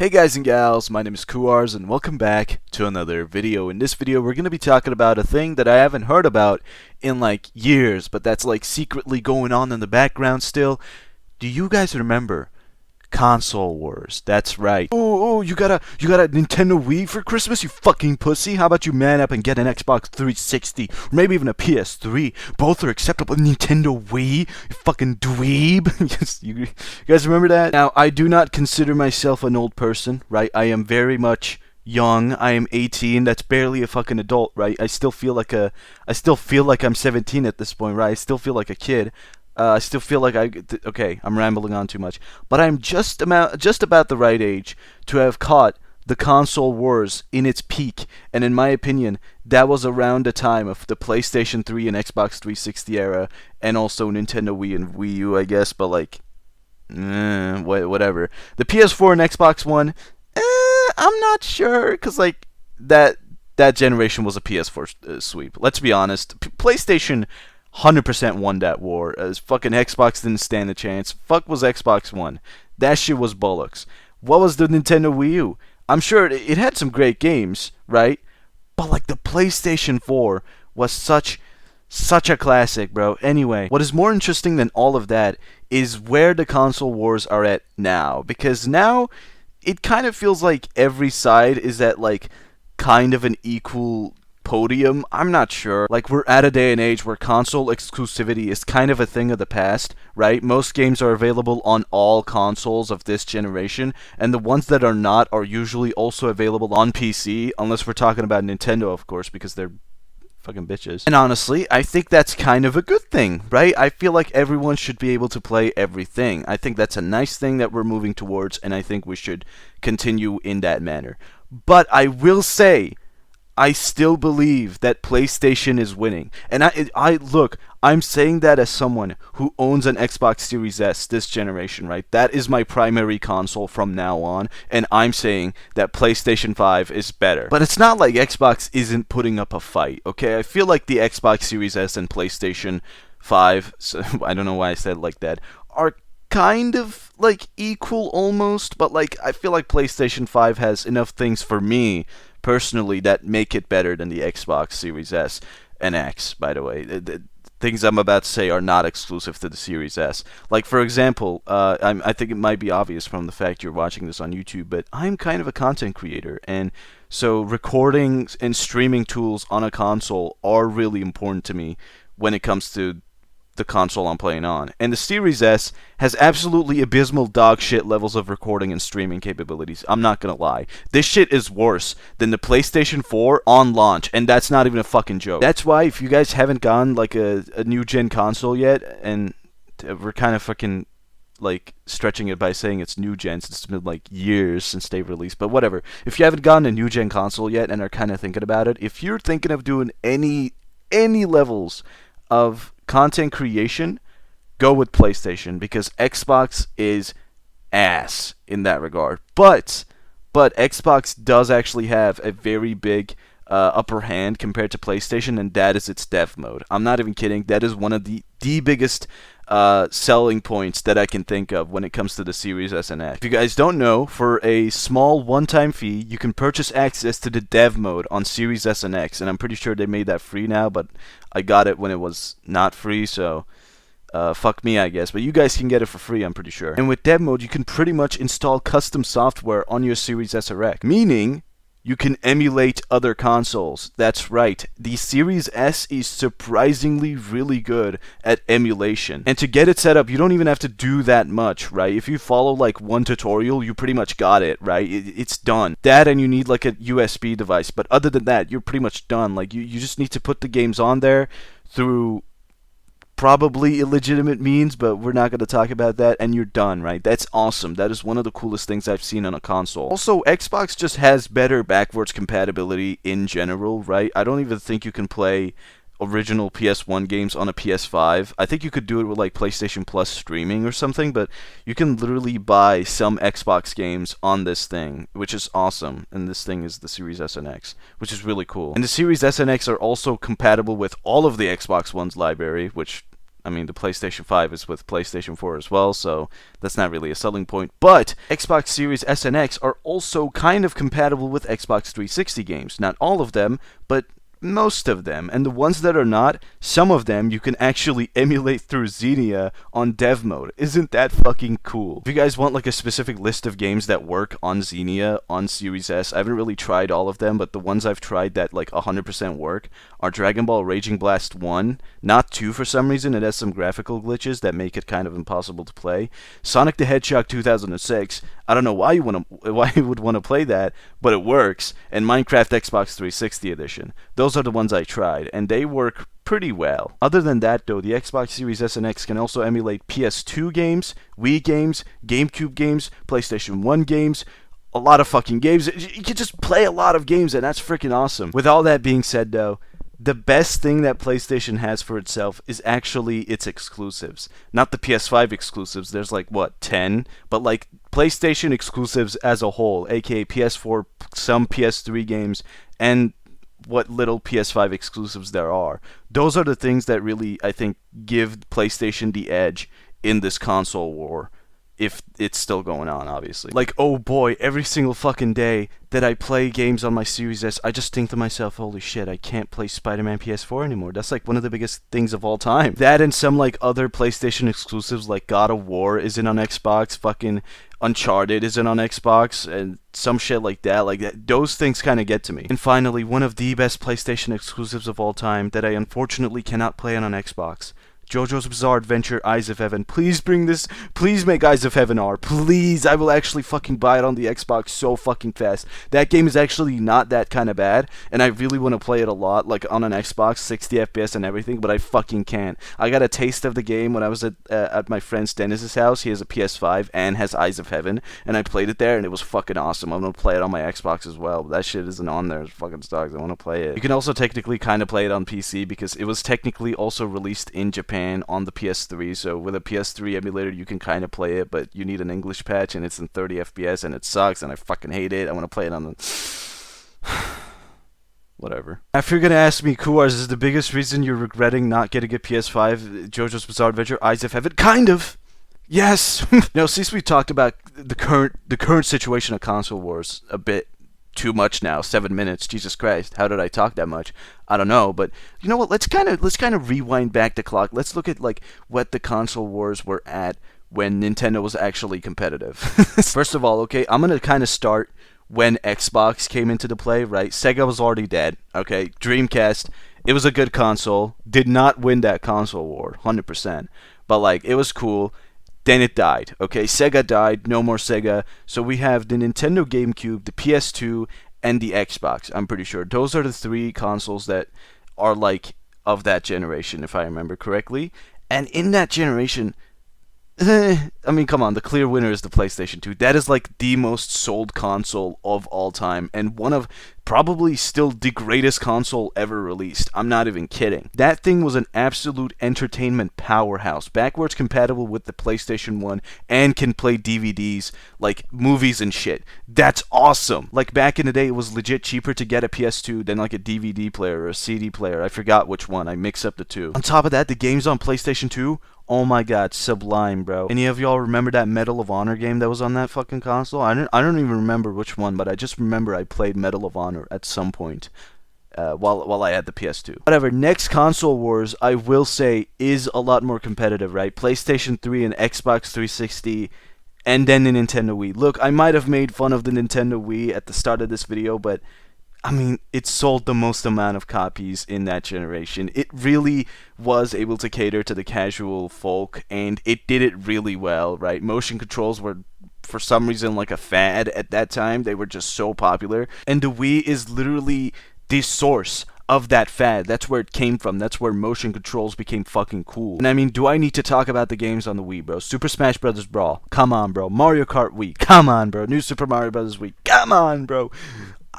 Hey guys and gals, my name is Kuars and welcome back to another video. In this video we're going to be talking about a thing that I haven't heard about in like years, but that's like secretly going on in the background still. Do you guys remember console wars? That's right. Oh, you got a Nintendo Wii for Christmas, you fucking pussy? How about you man up and get an Xbox 360 or maybe even a PS3? Both are acceptable. Nintendo Wii, you fucking dweeb. Yes, you guys remember that? Now, I do not consider myself an old person, right? I am very much young. I am 18. That's barely a fucking adult, right? I still feel like I'm 17 at this point, right? I still feel like a kid. I still feel like okay, I'm rambling on too much, but I'm just about the right age to have caught the console wars in its peak, and in my opinion, that was around the time of the PlayStation 3 and Xbox 360 era, and also Nintendo Wii and Wii U, I guess, but like, whatever. The PS4 and Xbox One, I'm not sure, because like, that generation was a PS4 sweep. Let's be honest, PlayStation 100% won that war, as fucking Xbox didn't stand a chance. Fuck was Xbox One. That shit was bollocks. What was the Nintendo Wii U? I'm sure it had some great games, right? But like the PlayStation 4 was such a classic, bro. Anyway, what is more interesting than all of that is where the console wars are at now. Because now, it kind of feels like every side is at like kind of an equal podium. I'm not sure. Like, we're at a day and age where console exclusivity is kind of a thing of the past, right? Most games are available on all consoles of this generation, and the ones that are not are usually also available on PC, unless we're talking about Nintendo, of course, because they're fucking bitches. And honestly, I think that's kind of a good thing, right? I feel like everyone should be able to play everything. I think that's a nice thing that we're moving towards, and I think we should continue in that manner. But I will say, I still believe that PlayStation is winning. And look, I'm saying that as someone who owns an Xbox Series S this generation, right? That is my primary console from now on, and I'm saying that PlayStation 5 is better. But it's not like Xbox isn't putting up a fight, okay? I feel like the Xbox Series S and PlayStation 5, so I don't know why I said it like that, are kind of like equal almost, but like I feel like PlayStation 5 has enough things for me personally that make it better than the Xbox Series S and X, by the way. The things I'm about to say are not exclusive to the Series S. Like, for example, I think it might be obvious from the fact you're watching this on YouTube, but I'm kind of a content creator, and so recording and streaming tools on a console are really important to me when it comes to the console I'm playing on. And the Series S has absolutely abysmal dog shit levels of recording and streaming capabilities. I'm not gonna lie. This shit is worse than the PlayStation 4 on launch, and that's not even a fucking joke. That's why if you guys haven't gotten like a new gen console yet, and we're kind of fucking like stretching it by saying it's new gen since it's been like years since they've released, but whatever. If you haven't gotten a new gen console yet and are kind of thinking about it, if you're thinking of doing any levels of content creation, go with PlayStation, because Xbox is ass in that regard. But Xbox does actually have a very big upper hand compared to PlayStation, and that is its dev mode. I'm not even kidding. That is one of the biggest selling points that I can think of when it comes to the Series S and X. If you guys don't know, for a small one-time fee, you can purchase access to the dev mode on Series S and X, and I'm pretty sure they made that free now, but I got it when it was not free, so fuck me, I guess. But you guys can get it for free, I'm pretty sure. And with dev mode, you can pretty much install custom software on your Series S or X, meaning you can emulate other consoles. That's right. The Series S is surprisingly really good at emulation. And to get it set up, you don't even have to do that much, right? If you follow like one tutorial, you pretty much got it, right? It's done. That, and you need like a USB device. But other than that, you're pretty much done. Like you just need to put the games on there through probably illegitimate means, but we're not going to talk about that, and you're done, right? That's awesome. That is one of the coolest things I've seen on a console. Also, Xbox just has better backwards compatibility in general, right? I don't even think you can play original PS1 games on a PS5. I think you could do it with like PlayStation Plus streaming or something, but you can literally buy some Xbox games on this thing, which is awesome. And this thing is the Series S and X, which is really cool. And the Series S and X are also compatible with all of the Xbox One's library, which I mean, the PlayStation 5 is with PlayStation 4 as well, so that's not really a selling point. But Xbox Series S and X are also kind of compatible with Xbox 360 games. Not all of them, but most of them. And the ones that are not, some of them you can actually emulate through Xenia on dev mode. Isn't that fucking cool? If you guys want like a specific list of games that work on Xenia on Series S, I haven't really tried all of them, but the ones I've tried that like 100% work are Dragon Ball Raging Blast 1, not 2 for some reason. It has some graphical glitches that make it kind of impossible to play. Sonic the Hedgehog 2006, I don't know why you would want to play that, but it works. And Minecraft Xbox 360 edition. Those are the ones I tried, and they work pretty well. Other than that, though, the Xbox Series S and X can also emulate PS2 games, Wii games, GameCube games, PlayStation 1 games, a lot of fucking games. You can just play a lot of games, and that's freaking awesome. With all that being said, though, the best thing that PlayStation has for itself is actually its exclusives. Not the PS5 exclusives, there's like, what, 10? But like PlayStation exclusives as a whole, aka PS4, some PS3 games, and what little PS5 exclusives there are. Those are the things that really, I think, give PlayStation the edge in this console war. If it's still going on, obviously. Like, oh boy, every single fucking day that I play games on my Series S, I just think to myself, holy shit, I can't play Spider-Man PS4 anymore. That's like one of the biggest things of all time. That and some like other PlayStation exclusives like God of War isn't on Xbox, fucking Uncharted isn't on Xbox, and some shit like that. Like that, those things kind of get to me. And finally, one of the best PlayStation exclusives of all time that I unfortunately cannot play on Xbox. JoJo's Bizarre Adventure, Eyes of Heaven. Please bring this. Please make Eyes of Heaven R. Please. I will actually fucking buy it on the Xbox so fucking fast. That game is actually not that kind of bad, and I really want to play it a lot, like on an Xbox, 60 FPS and everything, but I fucking can't. I got a taste of the game when I was at my friend's Dennis's house. He has a PS5 and has Eyes of Heaven, and I played it there, and it was fucking awesome. I'm going to play it on my Xbox as well, but that shit isn't on there. It fucking sucks. I want to play it. You can also technically kind of play it on PC, because it was technically also released in Japan on the PS3, so with a PS3 emulator you can kind of play it, but you need an English patch and it's in 30 FPS and it sucks and I fucking hate it. I want to play it on the whatever. If you're gonna ask me, Kuars, is the biggest reason you're regretting not getting a PS5 JoJo's Bizarre Adventure, Eyes of Heaven? Kind of. Yes. Now, since we talked about the current situation of console wars a bit too much now, 7 minutes, Jesus Christ, how did I talk that much? I don't know, but you know what, let's kind of rewind back the clock. Let's look at like what the console wars were at when Nintendo was actually competitive. First of all, okay, I'm gonna kind of start when Xbox came into the play, right? Sega was already dead, okay? Dreamcast, it was a good console, did not win that console war, 100%, but like, it was cool. Then it died. Okay, Sega died, no more Sega. So we have the Nintendo GameCube, the PS2, and the Xbox. I'm pretty sure those are the three consoles that are like of that generation, if I remember correctly. And in that generation, I mean, come on, the clear winner is the PlayStation 2. That is like the most sold console of all time, and one of probably still the greatest console ever released. I'm not even kidding. That thing was an absolute entertainment powerhouse, backwards compatible with the PlayStation 1, and can play DVDs, like movies and shit. That's awesome. Like back in the day, it was legit cheaper to get a PS2 than like a DVD player or a CD player. I forgot which one. I mix up the two. On top of that, the games on PlayStation 2, oh my god, sublime, bro. Any of y'all remember that Medal of Honor game that was on that fucking console? I don't even remember which one, but I just remember I played Medal of Honor at some point while I had the PS2. Whatever, next console wars, I will say, is a lot more competitive, right? PlayStation 3 and Xbox 360, and then the Nintendo Wii. Look, I might have made fun of the Nintendo Wii at the start of this video, but I mean, it sold the most amount of copies in that generation. It really was able to cater to the casual folk, and it did it really well, right? Motion controls were, for some reason, like a fad at that time. They were just so popular. And the Wii is literally the source of that fad. That's where it came from. That's where motion controls became fucking cool. And I mean, do I need to talk about the games on the Wii, bro? Super Smash Bros. Brawl. Come on, bro. Mario Kart Wii. Come on, bro. New Super Mario Bros. Wii. Come on, bro.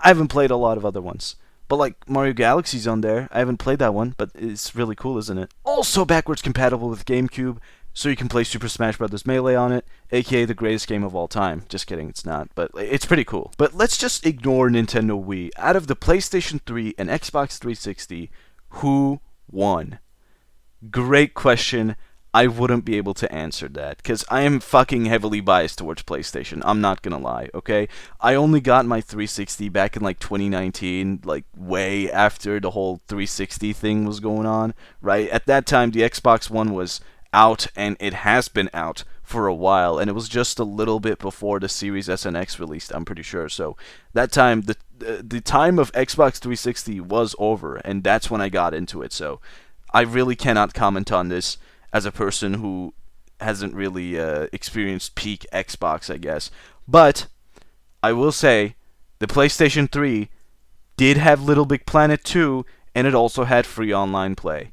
I haven't played a lot of other ones. But like Mario Galaxy's on there. I haven't played that one, but it's really cool, isn't it? Also backwards compatible with GameCube, so you can play Super Smash Bros. Melee on it, aka the greatest game of all time. Just kidding, it's not, but it's pretty cool. But let's just ignore Nintendo Wii. Out of the PlayStation 3 and Xbox 360, who won? Great question. I wouldn't be able to answer that because I am fucking heavily biased towards PlayStation. I'm not gonna lie, okay? I only got my 360 back in like 2019, like way after the whole 360 thing was going on, right? At that time, the Xbox One was out and it has been out for a while, and it was just a little bit before the Series S and X released, I'm pretty sure. So that time, the time of Xbox 360 was over, and that's when I got into it. So I really cannot comment on this as a person who hasn't really experienced peak Xbox, I guess. But I will say the PlayStation 3 did have Little Big Planet 2, and it also had free online play.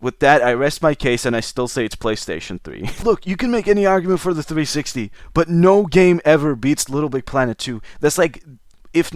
With that, I rest my case, and I still say it's PlayStation 3. Look, you can make any argument for the 360, but no game ever beats Little Big Planet 2. That's like if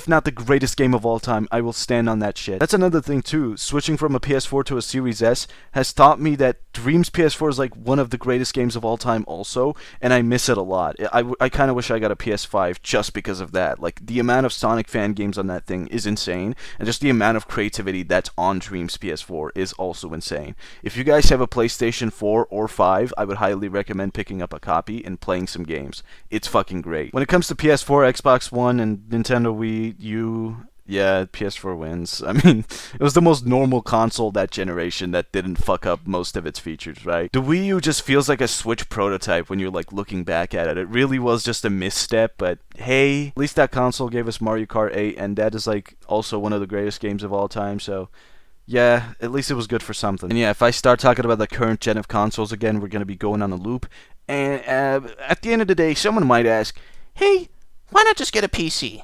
not the greatest game of all time. I will stand on that shit. That's another thing too. Switching from a PS4 to a Series S has taught me that Dreams PS4 is like one of the greatest games of all time also, and I miss it a lot. I kind of wish I got a PS5 just because of that. Like, the amount of Sonic fan games on that thing is insane, and just the amount of creativity that's on Dreams PS4 is also insane. If you guys have a PlayStation 4 or 5, I would highly recommend picking up a copy and playing some games. It's fucking great. When it comes to PS4, Xbox One, and Nintendo Wii U, yeah, PS4 wins. I mean, it was the most normal console that generation that didn't fuck up most of its features, right? The Wii U just feels like a Switch prototype when you're like looking back at it. It really was just a misstep, but hey, at least that console gave us Mario Kart 8, and that is like also one of the greatest games of all time, so yeah, at least it was good for something. And yeah, if I start talking about the current gen of consoles again, we're going to be going on a loop. And at the end of the day, someone might ask, hey, why not just get a PC?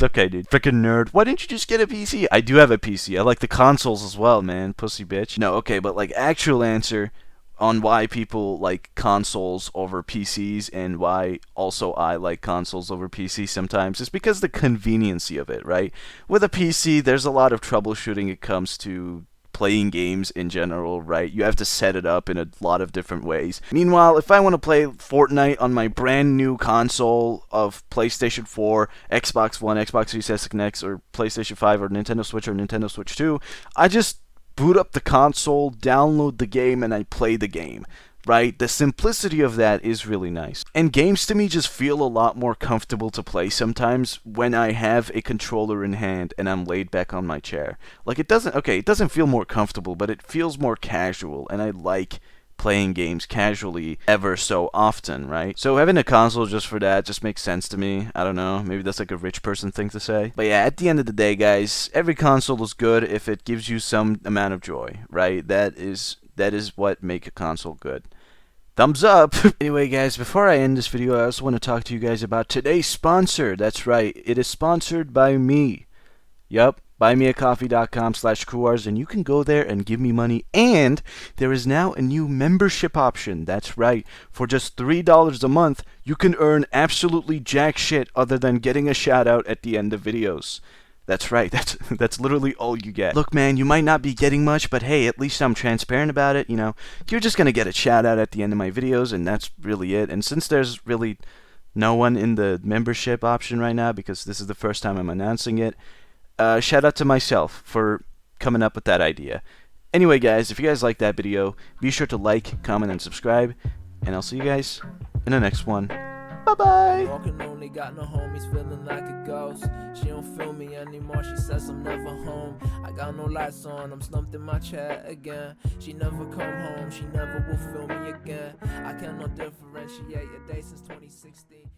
Okay, dude. Freaking nerd. Why didn't you just get a PC? I do have a PC. I like the consoles as well, man. Pussy bitch. No, okay, but like actual answer on why people like consoles over PCs and why also I like consoles over PCs sometimes is because the conveniency of it, right? With a PC, there's a lot of troubleshooting it comes to playing games in general, right? You have to set it up in a lot of different ways. Meanwhile, if I want to play Fortnite on my brand new console of PlayStation 4, Xbox One, Xbox Series S and X, or PlayStation 5, or Nintendo Switch, or Nintendo Switch 2, I just boot up the console, download the game, and I play the game. Right? The simplicity of that is really nice. And games to me just feel a lot more comfortable to play sometimes when I have a controller in hand and I'm laid back on my chair. Like, it doesn't feel more comfortable, but it feels more casual, and I like playing games casually ever so often, right? So having a console just for that just makes sense to me. I don't know, maybe that's like a rich person thing to say. But yeah, at the end of the day, guys, every console is good if it gives you some amount of joy, right? That is what makes a console good. Thumbs up! Anyway, guys, before I end this video, I also want to talk to you guys about today's sponsor. That's right, it is sponsored by me. Yup, buymeacoffee.com/Kuars, and you can go there and give me money. And there is now a new membership option. That's right, for just $3 a month, you can earn absolutely jack shit other than getting a shout out at the end of videos. That's right, that's literally all you get. Look, man, you might not be getting much, but hey, at least I'm transparent about it, you know. You're just gonna get a shout out at the end of my videos, and that's really it. And since there's really no one in the membership option right now, because this is the first time I'm announcing it, shout out to myself for coming up with that idea. Anyway, guys, if you guys like that video, be sure to like, comment, and subscribe, and I'll see you guys in the next one. Bye-bye. Walking only got no homies, feeling like a ghost. She don't feel me anymore, she says I'm never home. I got no lights on, I'm slumped in my chair again. She never come home, she never will feel me again. I cannot differentiate a day since 2016.